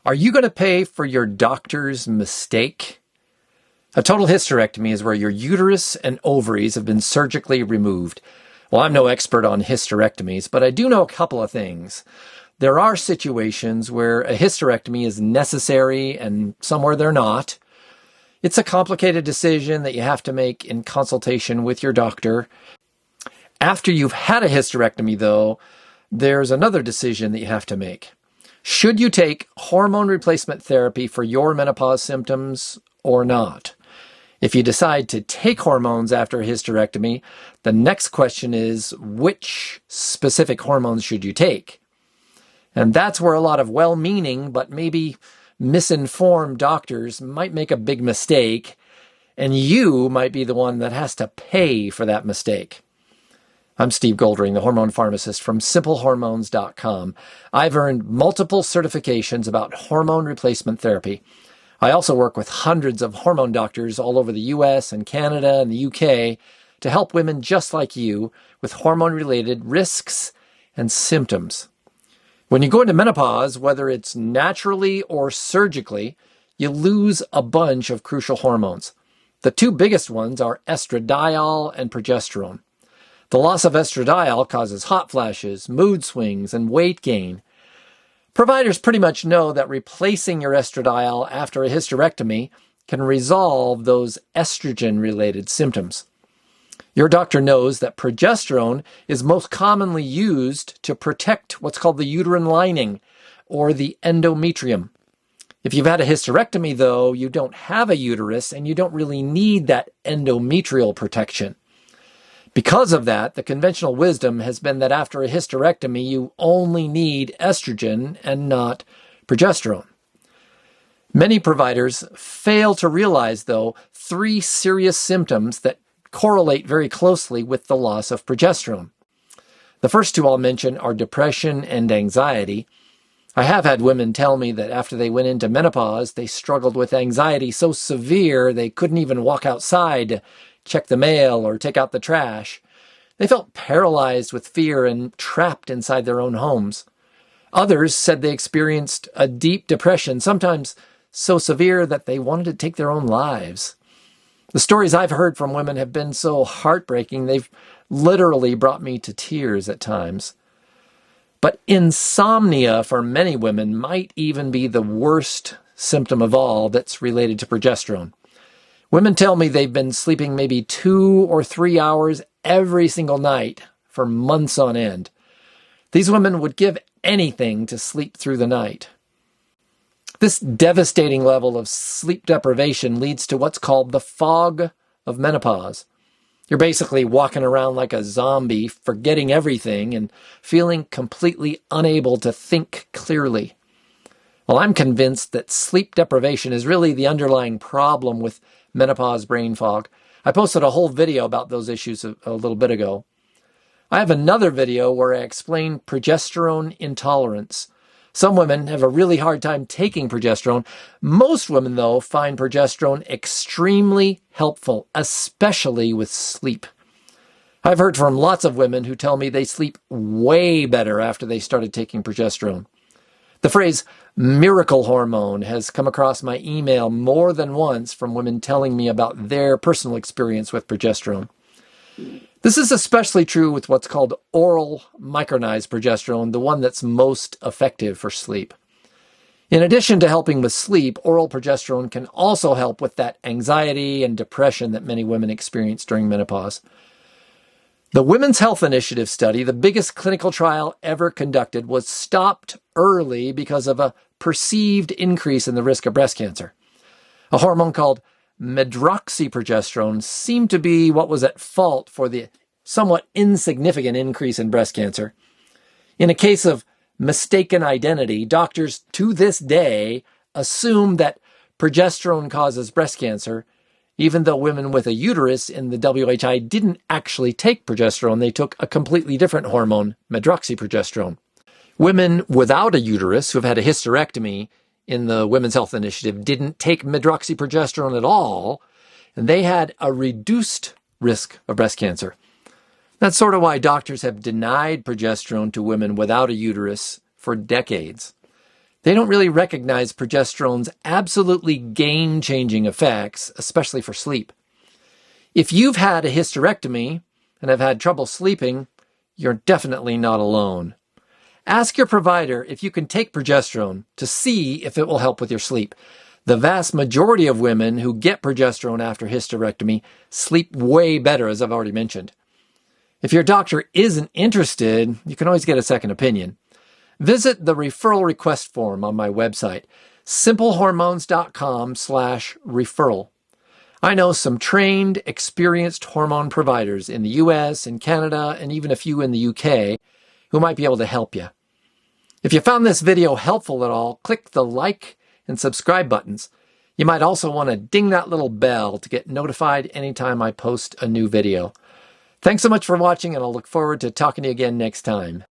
Are you going to pay for your doctor's mistake? A total hysterectomy is where your uterus and ovaries have been surgically removed. Well, I'm no expert on hysterectomies, but I do know a couple of things. There are situations where a hysterectomy is necessary and somewhere they're not. It's a complicated decision that you have to make in consultation with your doctor. After you've had a hysterectomy, though, there's another decision that you have to make. Should you take hormone replacement therapy for your menopause symptoms or not? If you decide to take hormones after a hysterectomy, the next question is, which specific hormones should you take? And that's where a lot of well-meaning but maybe misinformed doctors might make a big mistake, and you might be the one that has to pay for that mistake. I'm Steve Goldring, the hormone pharmacist from simplehormones.com. I've earned multiple certifications about hormone replacement therapy. I also work with hundreds of hormone doctors all over the US and Canada and the UK to help women just like you with hormone-related risks and symptoms. When you go into menopause, whether it's naturally or surgically, you lose a bunch of crucial hormones. The two biggest ones are estradiol and progesterone. The loss of estradiol causes hot flashes, mood swings, and weight gain. Providers pretty much know that replacing your estradiol after a hysterectomy can resolve those estrogen-related symptoms. Your doctor knows that progesterone is most commonly used to protect what's called the uterine lining, or the endometrium. If you've had a hysterectomy, though, you don't have a uterus, and you don't really need that endometrial protection. Because of that, the conventional wisdom has been that after a hysterectomy, you only need estrogen and not progesterone. Many providers fail to realize, though, three serious symptoms that correlate very closely with the loss of progesterone. The first two I'll mention are depression and anxiety. I have had women tell me that after they went into menopause, they struggled with anxiety so severe they couldn't even walk outside to check the mail or take out the trash. They felt paralyzed with fear and trapped inside their own homes. Others said they experienced a deep depression, sometimes so severe that they wanted to take their own lives. The stories I've heard from women have been so heartbreaking, they've literally brought me to tears at times. But insomnia for many women might even be the worst symptom of all that's related to progesterone. Women tell me they've been sleeping maybe 2 or 3 hours every single night for months on end. These women would give anything to sleep through the night. This devastating level of sleep deprivation leads to what's called the fog of menopause. You're basically walking around like a zombie, forgetting everything and feeling completely unable to think clearly. Well, I'm convinced that sleep deprivation is really the underlying problem with menopause brain fog. I posted a whole video about those issues a little bit ago. I have another video where I explain progesterone intolerance. Some women have a really hard time taking progesterone. Most women, though, find progesterone extremely helpful, especially with sleep. I've heard from lots of women who tell me they sleep way better after they started taking progesterone. The phrase miracle hormone has come across my email more than once from women telling me about their personal experience with progesterone. This is especially true with what's called oral micronized progesterone, the one that's most effective for sleep. In addition to helping with sleep, oral progesterone can also help with that anxiety and depression that many women experience during menopause. The Women's Health Initiative study, the biggest clinical trial ever conducted, was stopped early because of a perceived increase in the risk of breast cancer. A hormone called medroxyprogesterone seemed to be what was at fault for the somewhat insignificant increase in breast cancer. In a case of mistaken identity, doctors to this day assume that progesterone causes breast cancer, even though women with a uterus in the WHI didn't actually take progesterone. They took a completely different hormone, medroxyprogesterone. Women without a uterus who have had a hysterectomy in the Women's Health Initiative didn't take medroxyprogesterone at all, and they had a reduced risk of breast cancer. That's sort of why doctors have denied progesterone to women without a uterus for decades. They don't really recognize progesterone's absolutely game-changing effects, especially for sleep. If you've had a hysterectomy and have had trouble sleeping, you're definitely not alone. Ask your provider if you can take progesterone to see if it will help with your sleep. The vast majority of women who get progesterone after hysterectomy sleep way better, as I've already mentioned. If your doctor isn't interested, you can always get a second opinion. Visit the referral request form on my website, simplehormones.com/referral. I know some trained, experienced hormone providers in the US and Canada and even a few in the UK who might be able to help you. If you found this video helpful at all, click the like and subscribe buttons. You might also want to ding that little bell to get notified anytime I post a new video. Thanks so much for watching, and I'll look forward to talking to you again next time.